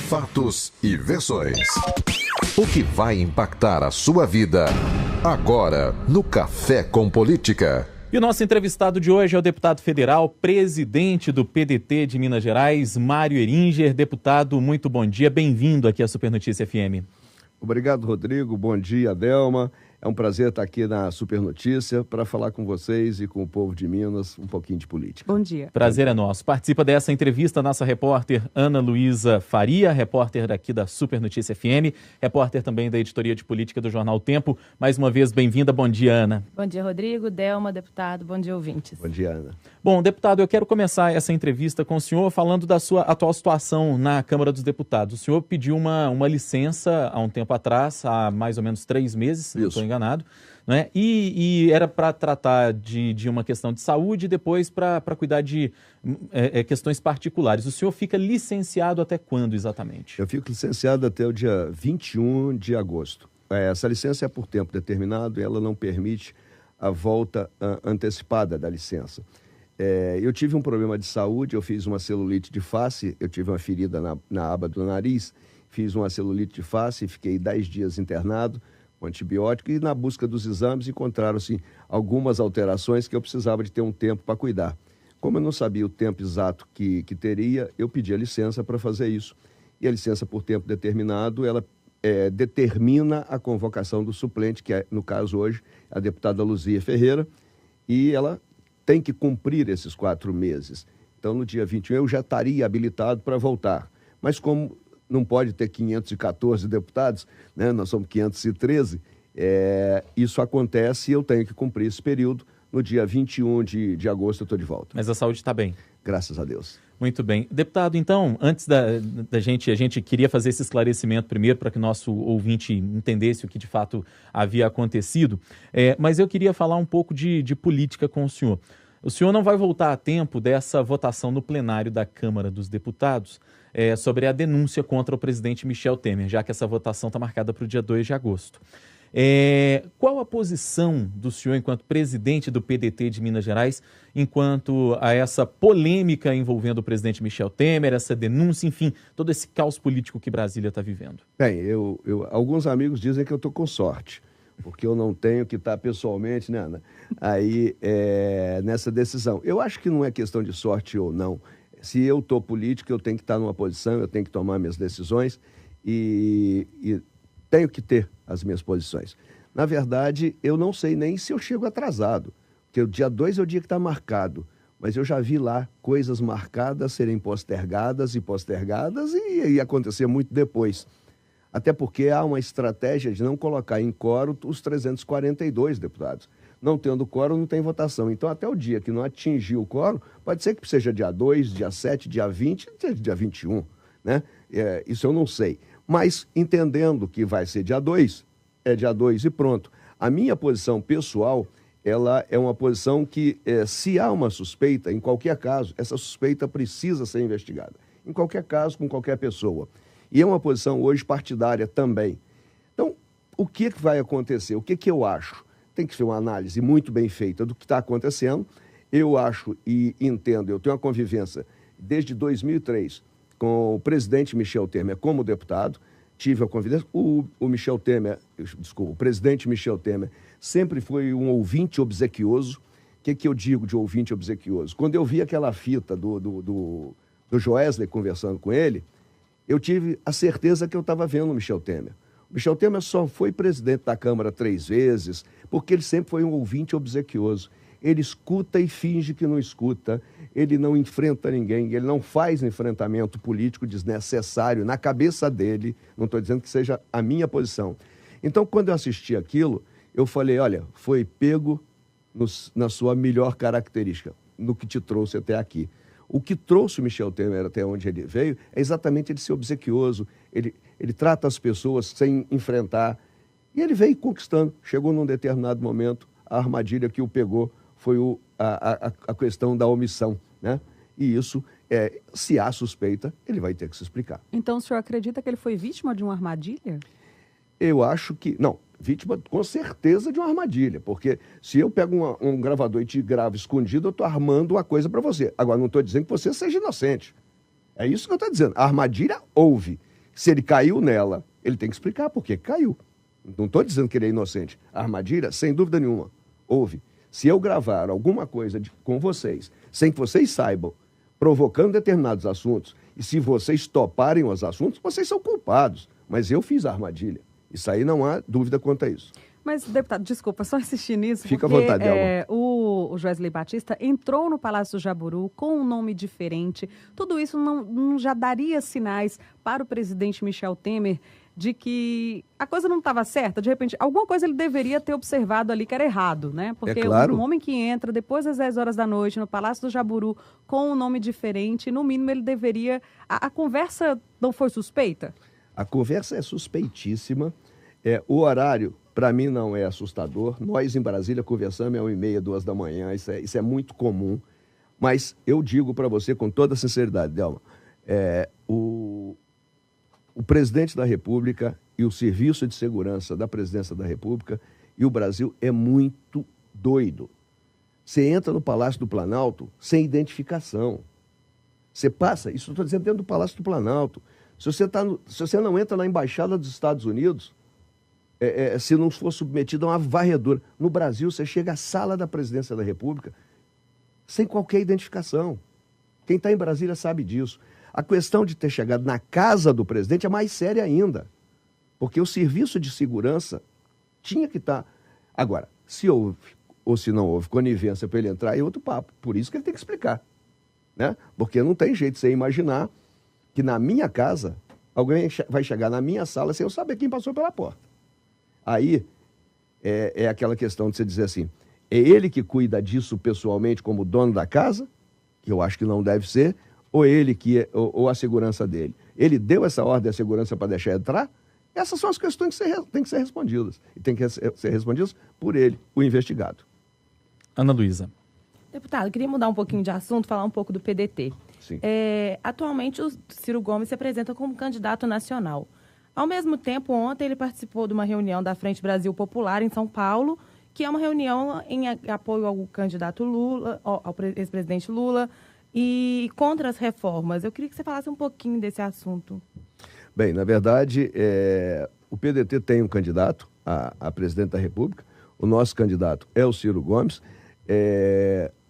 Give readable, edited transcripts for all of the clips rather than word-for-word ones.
Fatos e versões. O que vai impactar a sua vida agora no Café com Política. E o nosso entrevistado de hoje é o deputado federal, presidente do PDT de Minas Gerais, Mário Heringer. Deputado, muito bom dia, bem-vindo aqui à Super Notícia FM. Obrigado, Rodrigo. Bom dia, Delma. É um prazer estar aqui na Super Notícia para falar com vocês e com o povo de Minas um pouquinho de política. Bom dia. Prazer é nosso. Participa dessa entrevista a nossa repórter Ana Luísa Faria, repórter daqui da Super Notícia FM, repórter também da editoria de política do Jornal Tempo. Mais uma vez, bem-vinda. Bom dia, Ana. Bom dia, Rodrigo, Delma, deputado. Bom dia, ouvintes. Bom dia, Ana. Bom, deputado, eu quero começar essa entrevista com o senhor falando da sua atual situação na Câmara dos Deputados. O senhor pediu uma licença há um tempo atrás, há mais ou menos 3 meses, se não estou enganado, né? E era para tratar de uma questão de saúde e depois para cuidar de questões particulares. O senhor fica licenciado até quando exatamente? Eu fico licenciado até o dia 21 de agosto. Essa licença é por tempo determinado e ela não permite a volta antecipada da licença. Eu tive um problema de saúde, eu fiz uma celulite de face, eu tive uma ferida na aba do nariz, fiz uma celulite de face, fiquei 10 dias internado com antibiótico e na busca dos exames encontraram-se algumas alterações que eu precisava de ter um tempo para cuidar. Como eu não sabia o tempo exato que teria, eu pedi a licença para fazer isso. E a licença por tempo determinado, ela determina a convocação do suplente, que é, no caso hoje, a deputada Luzia Ferreira, e ela tem que cumprir esses 4 meses. Então, no dia 21, eu já estaria habilitado para voltar. Mas como não pode ter 514 deputados, né? Nós somos 513, isso acontece e eu tenho que cumprir esse período. No dia 21 de agosto eu estou de volta. Mas a saúde está bem? Graças a Deus. Muito bem. Deputado, então, antes da gente, a gente queria fazer esse esclarecimento primeiro para que o nosso ouvinte entendesse o que de fato havia acontecido, mas eu queria falar um pouco de política com o senhor. O senhor não vai voltar a tempo dessa votação no plenário da Câmara dos Deputados sobre a denúncia contra o presidente Michel Temer, já que essa votação está marcada para o dia 2 de agosto. Qual a posição do senhor enquanto presidente do PDT de Minas Gerais enquanto a essa polêmica envolvendo o presidente Michel Temer, essa denúncia, enfim, todo esse caos político que Brasília está vivendo? Bem, alguns amigos dizem que eu estou com sorte, porque eu não tenho que estar pessoalmente, né, Ana, aí nessa decisão. Eu acho que não é questão de sorte ou não. Se eu estou político, eu tenho que estar numa posição, eu tenho que tomar minhas decisões e tenho que ter as minhas posições. Na verdade, eu não sei nem se eu chego atrasado, porque o dia 2 é o dia que está marcado, mas eu já vi lá coisas marcadas serem postergadas e acontecer muito depois. Até porque há uma estratégia de não colocar em quórum os 342 deputados. Não tendo quórum, não tem votação. Então, até o dia que não atingir o quórum, pode ser que seja dia 2, dia 7, dia 20, dia 21, né? Isso eu não sei. Mas, entendendo que vai ser dia 2, é dia 2 e pronto. A minha posição pessoal, ela é uma posição que, se há uma suspeita, em qualquer caso, essa suspeita precisa ser investigada. Em qualquer caso, com qualquer pessoa. E é uma posição hoje partidária também. Então, o que vai acontecer? O que eu acho? Tem que ser uma análise muito bem feita do que está acontecendo. Eu acho e entendo, eu tenho uma convivência desde 2003 com o presidente Michel Temer como deputado, tive a convivência. O presidente Michel Temer sempre foi um ouvinte obsequioso. O que eu digo de ouvinte obsequioso? Quando eu vi aquela fita do Joesley conversando com ele, eu tive a certeza que eu estava vendo o Michel Temer. O Michel Temer só foi presidente da Câmara 3 vezes, porque ele sempre foi um ouvinte obsequioso. Ele escuta e finge que não escuta, ele não enfrenta ninguém, ele não faz enfrentamento político desnecessário na cabeça dele, não estou dizendo que seja a minha posição. Então, quando eu assisti aquilo, eu falei, olha, foi pego na sua melhor característica, no que te trouxe até aqui. O que trouxe o Michel Temer até onde ele veio é exatamente ele ser obsequioso, ele trata as pessoas sem enfrentar, e ele veio conquistando. Chegou num determinado momento, a armadilha que o pegou foi a questão da omissão, né? E isso, se há suspeita, ele vai ter que se explicar. Então o senhor acredita que ele foi vítima de uma armadilha? Eu acho que... Não, vítima com certeza de uma armadilha, porque se eu pego um gravador e te gravo escondido, eu estou armando uma coisa para você. Agora, não estou dizendo que você seja inocente. É isso que eu estou dizendo. A armadilha houve. Se ele caiu nela, ele tem que explicar por que caiu. Não estou dizendo que ele é inocente. A armadilha, sem dúvida nenhuma, houve. Se eu gravar alguma coisa com vocês, sem que vocês saibam, provocando determinados assuntos, e se vocês toparem os assuntos, vocês são culpados. Mas eu fiz a armadilha. Isso aí não há dúvida quanto a isso. Mas, deputado, desculpa, só insistir nisso. Fica porque, à vontade, Delma. O Joesley Batista entrou no Palácio do Jaburu com um nome diferente. Tudo isso não já daria sinais para o presidente Michel Temer de que a coisa não estava certa? De repente, alguma coisa ele deveria ter observado ali que era errado, né? Porque claro. um homem que entra depois das 10 horas da noite no Palácio do Jaburu com um nome diferente, no mínimo ele deveria... A conversa não foi suspeita? A conversa é suspeitíssima. O horário, para mim, não é assustador. Nós, em Brasília, conversamos às 1h30, 2 da manhã. Isso é muito comum. Mas eu digo para você com toda sinceridade, Delma, o presidente da República e o Serviço de Segurança da Presidência da República e o Brasil é muito doido. Você entra no Palácio do Planalto sem identificação. Você passa, isso eu estou dizendo dentro do Palácio do Planalto. Se você não entra na Embaixada dos Estados Unidos, se não for submetido a uma varredura. No Brasil, você chega à sala da Presidência da República sem qualquer identificação. Quem está em Brasília sabe disso. A questão de ter chegado na casa do presidente é mais séria ainda, porque o serviço de segurança tinha que estar... Agora, se houve ou se não houve conivência para ele entrar, é outro papo. Por isso que ele tem que explicar, né? Porque não tem jeito de você imaginar que na minha casa alguém vai chegar na minha sala sem eu saber quem passou pela porta. Aí é aquela questão de você dizer assim, é ele que cuida disso pessoalmente como dono da casa, que eu acho que não deve ser, ou ele ou a segurança dele. Ele deu essa ordem à segurança para deixar entrar? Essas são as questões que têm que ser respondidas. E têm que ser respondidas por ele, o investigado. Ana Luísa. Deputado, eu queria mudar um pouquinho de assunto, falar um pouco do PDT. Sim. Atualmente, o Ciro Gomes se apresenta como candidato nacional. Ao mesmo tempo, ontem ele participou de uma reunião da Frente Brasil Popular em São Paulo, que é uma reunião em apoio ao candidato Lula, ao ex-presidente Lula, e contra as reformas. Eu queria que você falasse um pouquinho desse assunto. Bem, na verdade, o PDT tem um candidato a presidente da República. O nosso candidato é o Ciro Gomes.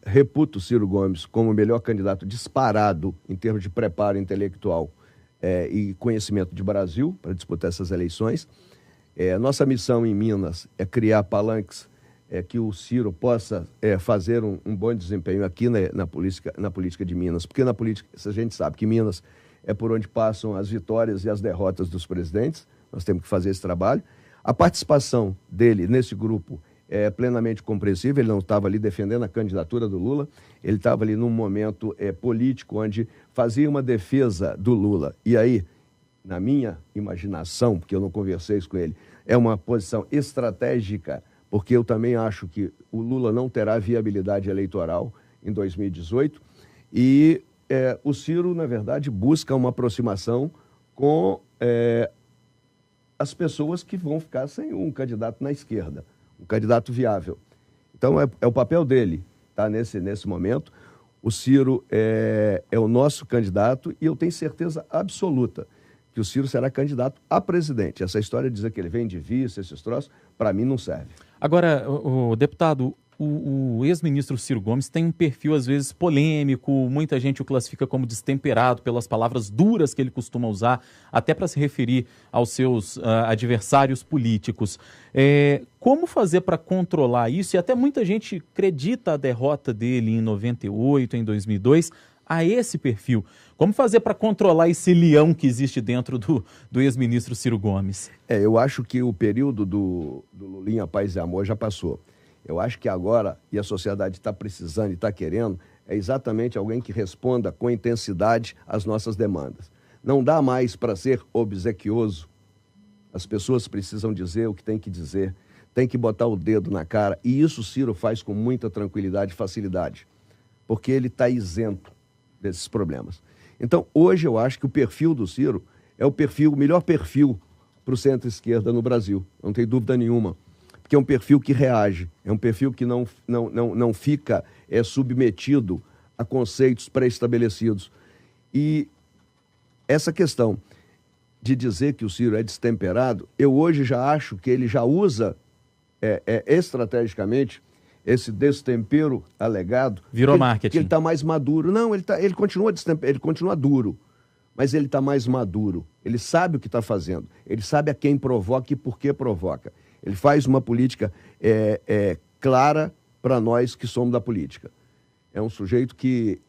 Reputo o Ciro Gomes como o melhor candidato disparado em termos de preparo intelectual e conhecimento de Brasil para disputar essas eleições. Nossa missão em Minas é criar palanques que o Ciro possa fazer um bom desempenho aqui na política de Minas, porque na política, a gente sabe que Minas é por onde passam as vitórias e as derrotas dos presidentes, nós temos que fazer esse trabalho. A participação dele nesse grupo é plenamente compreensível, ele não estava ali defendendo a candidatura do Lula, ele estava ali num momento político onde fazia uma defesa do Lula. E aí, na minha imaginação, porque eu não conversei isso com ele, é uma posição estratégica, porque eu também acho que o Lula não terá viabilidade eleitoral em 2018 e o Ciro, na verdade, busca uma aproximação com as pessoas que vão ficar sem um candidato na esquerda, um candidato viável. Então, é o papel dele, tá? Nesse momento. O Ciro é o nosso candidato e eu tenho certeza absoluta que o Ciro será candidato a presidente. Essa história de dizer que ele vem de vice, esses troços, para mim não serve. Agora, o deputado, o ex-ministro Ciro Gomes tem um perfil, às vezes, polêmico, muita gente o classifica como destemperado pelas palavras duras que ele costuma usar, até para se referir aos seus adversários políticos. Como fazer para controlar isso? E até muita gente acredita a derrota dele em 98, em 2002, a esse perfil. Como fazer para controlar esse leão que existe dentro do ex-ministro Ciro Gomes? Eu acho que o período do Lulinha Paz e Amor já passou. Eu acho que agora, e a sociedade está precisando e está querendo, é exatamente alguém que responda com intensidade às nossas demandas. Não dá mais para ser obsequioso. As pessoas precisam dizer o que tem que dizer, tem que botar o dedo na cara, e isso o Ciro faz com muita tranquilidade e facilidade, porque ele está isento desses problemas. Então, hoje eu acho que o perfil do Ciro é o melhor perfil para o centro-esquerda no Brasil, não tem dúvida nenhuma, porque é um perfil que reage, é um perfil que não fica submetido a conceitos pré-estabelecidos. E essa questão de dizer que o Ciro é destemperado, eu hoje já acho que ele já usa estrategicamente esse destempero alegado. Virou marketing. Que ele está mais maduro. Não, ele continua duro, mas ele está mais maduro. Ele sabe o que está fazendo. Ele sabe a quem provoca e por que provoca. Ele faz uma política clara para nós que somos da política. É um sujeito que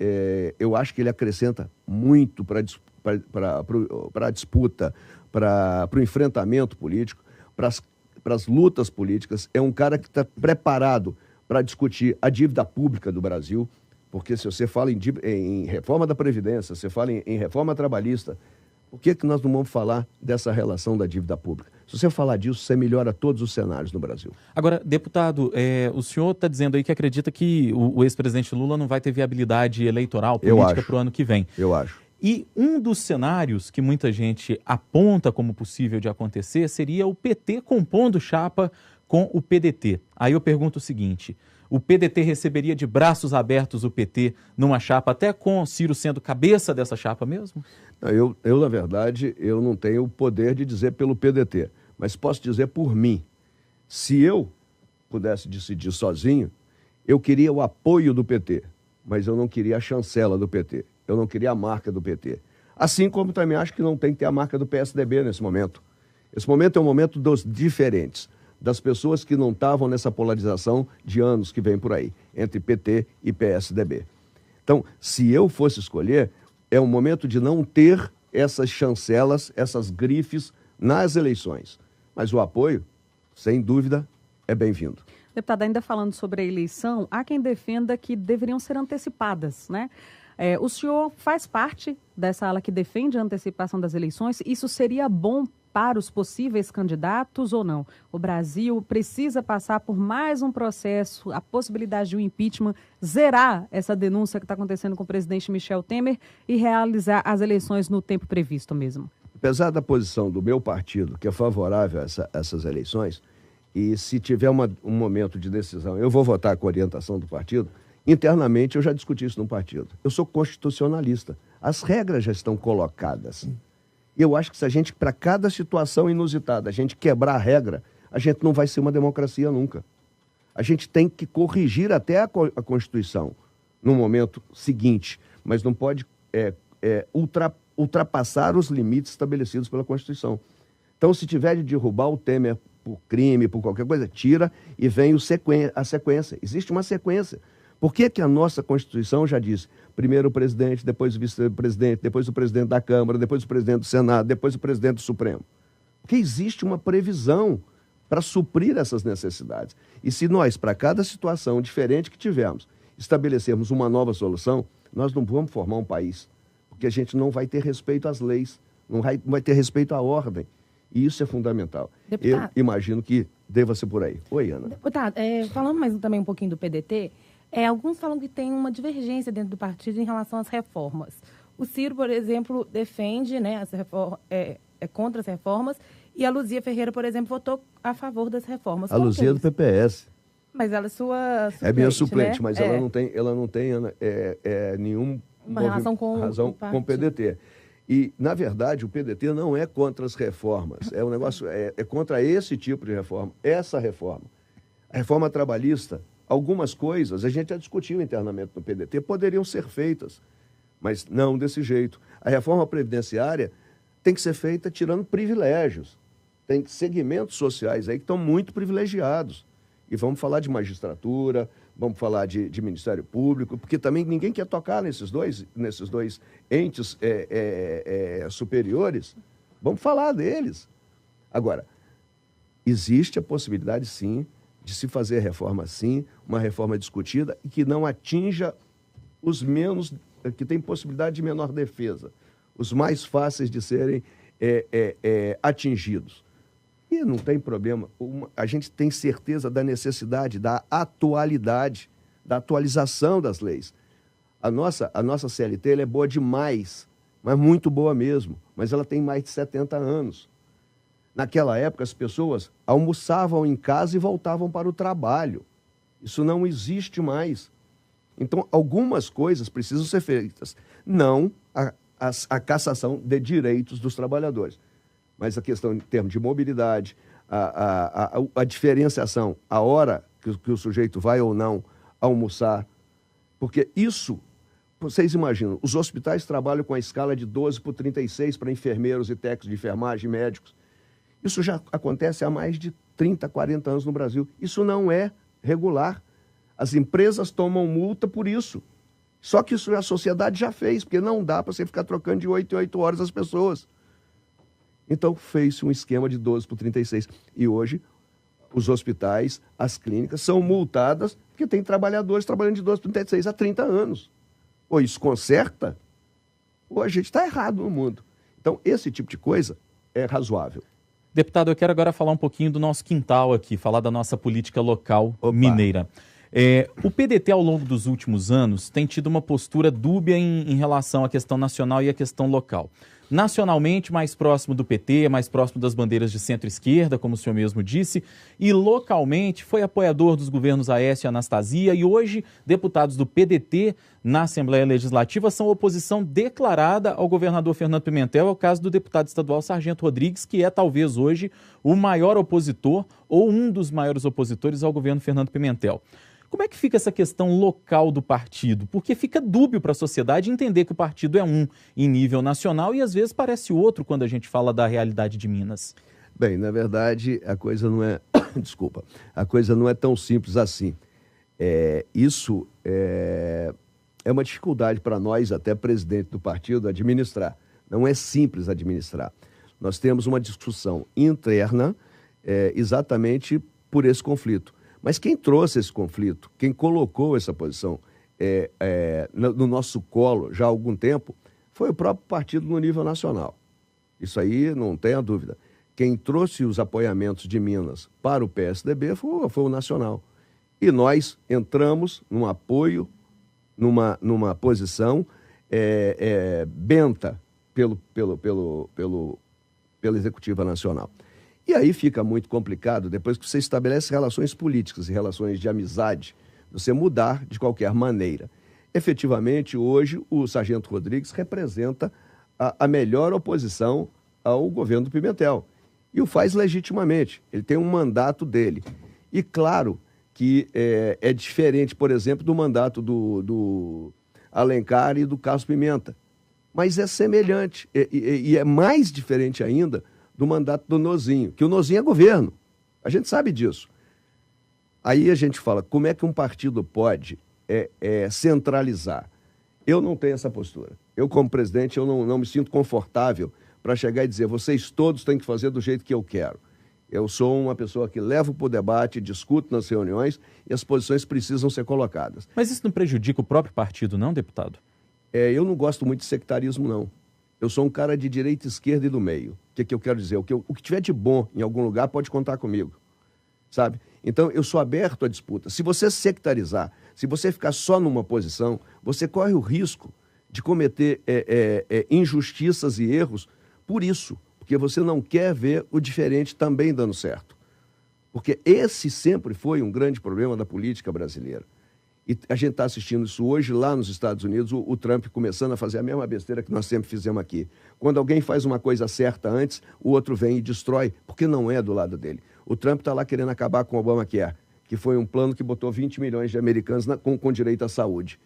eu acho que ele acrescenta muito para a disputa, para o enfrentamento político, para as lutas políticas. É um cara que está preparado para discutir a dívida pública do Brasil, porque se você fala em reforma da Previdência, você fala em reforma trabalhista, por que nós não vamos falar dessa relação da dívida pública? Se você falar disso, você melhora todos os cenários no Brasil. Agora, deputado, o senhor está dizendo aí que acredita que o ex-presidente Lula não vai ter viabilidade eleitoral, política para o ano que vem. Eu acho. E um dos cenários que muita gente aponta como possível de acontecer seria o PT compondo chapa com o PDT. Aí eu pergunto o seguinte: o PDT receberia de braços abertos o PT numa chapa, até com Ciro sendo cabeça dessa chapa mesmo? Eu, na verdade, eu não tenho o poder de dizer pelo PDT, mas posso dizer por mim. Se eu pudesse decidir sozinho, eu queria o apoio do PT, mas eu não queria a chancela do PT. Eu não queria a marca do PT. Assim como também acho que não tem que ter a marca do PSDB nesse momento. Esse momento é um momento dos diferentes, das pessoas que não estavam nessa polarização de anos que vem por aí, entre PT e PSDB. Então, se eu fosse escolher, é um momento de não ter essas chancelas, essas grifes nas eleições. Mas o apoio, sem dúvida, é bem-vindo. Deputado, ainda falando sobre a eleição, há quem defenda que deveriam ser antecipadas, né? O senhor faz parte dessa ala que defende a antecipação das eleições. Isso seria bom para os possíveis candidatos ou não? O Brasil precisa passar por mais um processo, a possibilidade de um impeachment, zerar essa denúncia que está acontecendo com o presidente Michel Temer e realizar as eleições no tempo previsto mesmo? Apesar da posição do meu partido, que é favorável a essas eleições, e se tiver um momento de decisão, eu vou votar com a orientação do partido. Internamente, eu já discuti isso no partido. Eu sou constitucionalista. As regras já estão colocadas. Eu acho que se a gente, para cada situação inusitada, a gente quebrar a regra, a gente não vai ser uma democracia nunca. A gente tem que corrigir até a Constituição no momento seguinte, mas não pode ultrapassar os limites estabelecidos pela Constituição. Então, se tiver de derrubar o Temer por crime, por qualquer coisa, tira e vem a sequência. Existe uma sequência. Por que a nossa Constituição já diz primeiro o presidente, depois o vice-presidente, depois o presidente da Câmara, depois o presidente do Senado, depois o presidente do Supremo? Porque existe uma previsão para suprir essas necessidades. E se nós, para cada situação diferente que tivermos, estabelecermos uma nova solução, nós não vamos formar um país. Porque a gente não vai ter respeito às leis, não vai ter respeito à ordem. E isso é fundamental. Deputado, eu imagino que deva ser por aí. Oi, Ana. Deputado, falando mais também um pouquinho do PDT, alguns falam que tem uma divergência dentro do partido em relação às reformas. O Ciro, por exemplo, defende, né, é contra as reformas, e a Luzia Ferreira, por exemplo, votou a favor das reformas. A Luzia é do PPS. Mas ela é sua suplente, é minha suplente, né? Mas ela não tem nenhuma relação com o PDT. E, na verdade, o PDT não é contra as reformas. É um negócio, é contra esse tipo de reforma, essa reforma. A reforma trabalhista, algumas coisas, a gente já discutiu internamente no PDT, poderiam ser feitas, mas não desse jeito. A reforma previdenciária tem que ser feita tirando privilégios. Tem segmentos sociais aí que estão muito privilegiados. E vamos falar de magistratura, vamos falar de Ministério Público, porque também ninguém quer tocar nesses dois entes superiores. Vamos falar deles. Agora, existe a possibilidade, sim, de se fazer reforma, sim, uma reforma discutida e que não atinja os menos, que tem possibilidade de menor defesa, os mais fáceis de serem atingidos. E não tem problema, a gente tem certeza da necessidade, da atualidade, da atualização das leis. A nossa CLT ela é boa demais, mas muito boa mesmo, mas ela tem mais de 70 anos. Naquela época, as pessoas almoçavam em casa e voltavam para o trabalho. Isso não existe mais. Então, algumas coisas precisam ser feitas. Não a cassação de direitos dos trabalhadores. mas a questão em termos de mobilidade, a diferenciação, a hora que o sujeito vai ou não almoçar, porque isso, vocês imaginam, os hospitais trabalham com a escala de 12/36 para enfermeiros e técnicos de enfermagem, médicos. Isso já acontece há mais de 30, 40 anos no Brasil. Isso não é regular. As empresas tomam multa por isso. Só que isso a sociedade já fez, porque não dá para você ficar trocando de 8 em 8 horas as pessoas. Então, fez-se um esquema de 12/36. E hoje, os hospitais, as clínicas, são multadas porque tem trabalhadores trabalhando de 12/36 há 30 anos. Ou isso conserta, ou a gente está errado no mundo. Então, esse tipo de coisa é razoável. Deputado, eu quero agora falar um pouquinho do nosso quintal aqui, falar da nossa política local mineira. O PDT, ao longo dos últimos anos, tem tido uma postura dúbia em relação à questão nacional e à questão local. Nacionalmente, mais próximo do PT, mais próximo das bandeiras de centro-esquerda, como o senhor mesmo disse, e localmente foi apoiador dos governos Aécio e Anastasia, e hoje deputados do PDT na Assembleia Legislativa são oposição declarada ao governador Fernando Pimentel. É o caso do deputado estadual Sargento Rodrigues, que é talvez hoje o maior opositor ou um dos maiores opositores ao governo Fernando Pimentel. Como é que fica essa questão local do partido? Porque fica dúbio para a sociedade entender que o partido é um em nível nacional e às vezes parece outro quando a gente fala da realidade de Minas. Bem, na verdade, a coisa não é... Desculpa. A coisa não é tão simples assim. Isso é uma dificuldade para nós, até presidente do partido, administrar. Não é simples administrar. Nós temos uma discussão interna exatamente por esse conflito. Mas quem trouxe esse conflito, quem colocou essa posição no nosso colo já há algum tempo, foi o próprio partido no nível nacional. Isso aí não tem a dúvida. Quem trouxe os apoiamentos de Minas para o PSDB foi o nacional. E nós entramos num apoio, numa posição benta pela Executiva Nacional. E aí fica muito complicado, depois que você estabelece relações políticas e relações de amizade, você mudar de qualquer maneira. Efetivamente, hoje, o Sargento Rodrigues representa a melhor oposição ao governo do Pimentel. E o faz legitimamente. Ele tem um mandato dele. E claro que é diferente, por exemplo, do mandato do Alencar e do Carlos Pimenta. Mas é semelhante. E é mais diferente ainda do mandato do Nozinho, que o Nozinho é governo. A gente sabe disso. Aí a gente fala, como é que um partido pode centralizar? Eu não tenho essa postura. Eu, como presidente, eu não me sinto confortável para chegar e dizer, vocês todos têm que fazer do jeito que eu quero. Eu sou uma pessoa que levo para o debate, discuto nas reuniões e as posições precisam ser colocadas. Mas isso não prejudica o próprio partido, não, deputado? Eu não gosto muito de sectarismo, não. Eu sou um cara de direita, esquerda e do meio. O que eu quero dizer? O que tiver de bom em algum lugar pode contar comigo, sabe? Então, eu sou aberto à disputa. Se você sectarizar, se você ficar só numa posição, você corre o risco de cometer injustiças e erros por isso, porque você não quer ver o diferente também dando certo. Porque esse sempre foi um grande problema da política brasileira. E a gente está assistindo isso hoje lá nos Estados Unidos, o Trump começando a fazer a mesma besteira que nós sempre fizemos aqui. Quando alguém faz uma coisa certa antes, o outro vem e destrói, porque não é do lado dele. O Trump está lá querendo acabar com o Obamacare, que foi um plano que botou 20 milhões de americanos com direito à saúde.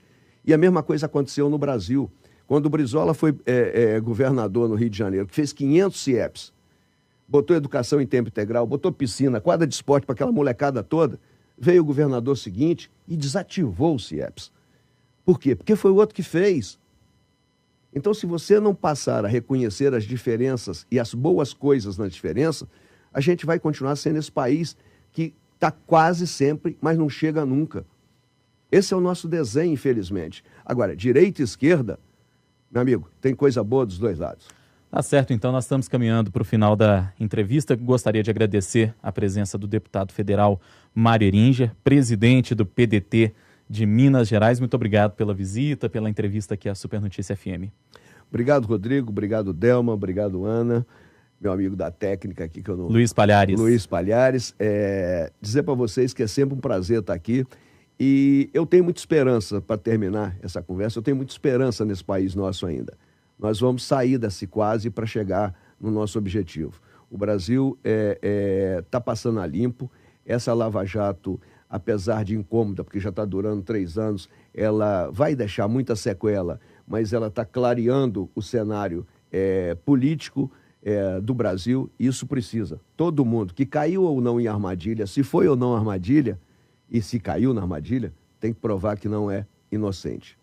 E a mesma coisa aconteceu no Brasil. Quando o Brizola foi governador no Rio de Janeiro, que fez 500 CIEPs, botou educação em tempo integral, botou piscina, quadra de esporte para aquela molecada toda, veio o governador seguinte e desativou os CIEPs. Por quê? Porque foi o outro que fez. Então, se você não passar a reconhecer as diferenças e as boas coisas na diferença, a gente vai continuar sendo esse país que está quase sempre, mas não chega nunca. Esse é o nosso desenho, infelizmente. Agora, direita e esquerda, meu amigo, tem coisa boa dos dois lados. Tá certo, então nós estamos caminhando para o final da entrevista. Gostaria de agradecer a presença do deputado federal Mário Heringer, presidente do PDT de Minas Gerais. Muito obrigado pela visita, pela entrevista aqui à Super Notícia FM. Obrigado, Rodrigo. Obrigado, Delma. Obrigado, Ana. Meu amigo da técnica aqui que eu não... Luiz Palhares. Luiz Palhares. Dizer para vocês que é sempre um prazer estar aqui. E eu tenho muita esperança, para terminar essa conversa, eu tenho muita esperança nesse país nosso ainda. Nós vamos sair desse quase para chegar no nosso objetivo. O Brasil está passando a limpo. Essa Lava Jato, apesar de incômoda, porque já está durando 3 anos, ela vai deixar muita sequela, mas ela está clareando o cenário político do Brasil. Isso precisa. Todo mundo que caiu ou não em armadilha, se foi ou não armadilha, e se caiu na armadilha, tem que provar que não é inocente.